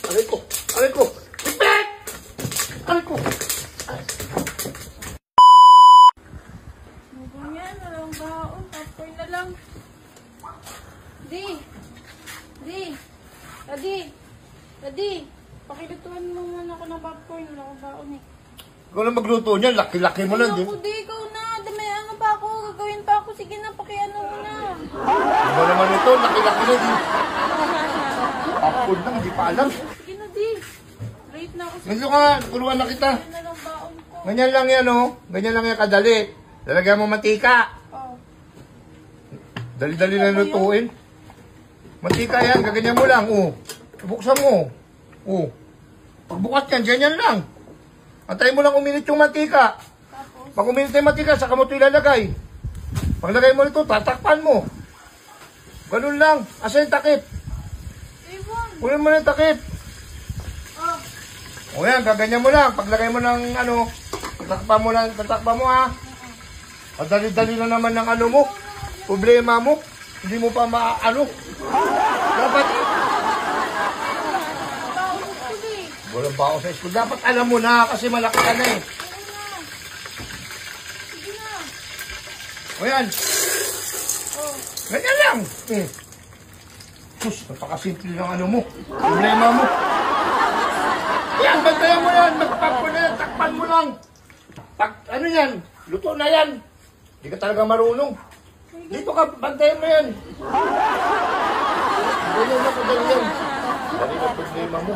Aray ko! Aray ko! Ipet! Aray ko! Ganyan, walang baon. Tapos na lang. Di! Daddy! Pakilutuan mo muna ako ng popcorn. Wala akong baon eh. Ikaw na magluto niyan. Laki-laki mo lang. Ako, di. Ikaw na. Damayan pa ako. Gagawin pa ako. Sige na, pakiano mo na. Ano naman ito? Laki-laki na din. Popcorn lang, hindi pa alam. Sige na, di. Late na ako. Ganito ka, turuan na kita. Ganyan na lang baon ko. Ganyan lang yan, oh. Ganyan lang yan kadali. Lalagyan mo mantika. Oh. Dali-dali na lutuin. Mantika yan, gaganyan mo lang, oh. Buksan mo. Oh. Pagbukas yan, ganyan lang. Antayin mo lang uminit yung mantika. Tapos? Pag uminit yung mantika, saka mo ito ilalagay. Paglagay mo ito, tatakpan mo. Ganun lang. Asa yung takip? Ewan. Kunin mo na yung takip. Oh. O yan, gaganyan mo lang. Paglagay mo ng ano, tatakpan mo ha. Madali-dali na naman ng ano mo. Problema mo. Hindi mo pa maano. Dapat, Baon ko, di. walang ba ako sa school. Dapat alam mo na kasi malaki ka na eh. Sige na. O yan, Oh. ganyan lang. Sus, napakasimple ng ano mo. Problema mo. Yan, bantayan mo yan. Magpapon na yan. Takpan mo lang. Pag ano yan, luto na yan. Hindi ka talaga marunong. Dito ka, bantayan mo yan. Ganyan na kadali yan. Dali na problema mo.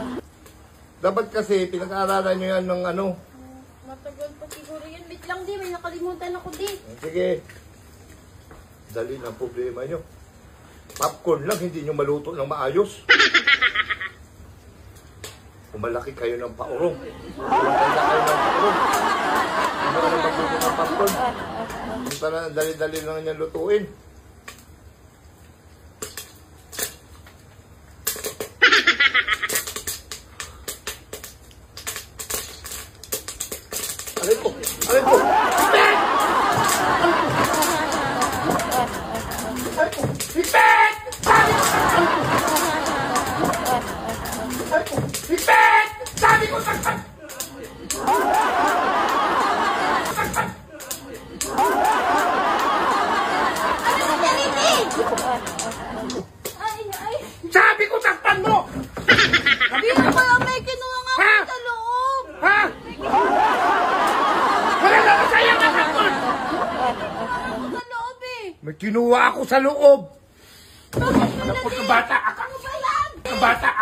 Dapat kasi, pinag-aaralan nyo yan ng ano. Matagal pa siguro yun. Wait lang, di. May nakalimutan ako, di. Sige. Dali na problema nyo. Popcorn lang, hindi nyo maluto ng maayos. Umalaki kayo ng paurong. Umalaki kayo ng paurong. Hindi ka na magluto ng popcorn. Punta na, dali-dali lang niya lutuin. Aray ko! Aray ko! Ipet! Aray ko! Ipet! Aray ko! Ipet! Sabi ko takpan! Takpan! Ay! Sabi ko takpan mo! Di na pala may kinuha nga Ha? ako sa loob. Ha? Wala na masayang ang hapon! Ako sa loob eh. May kinuha ako sa loob! Bakit Alam ko ka bata! Ano ba yan? Ka bata!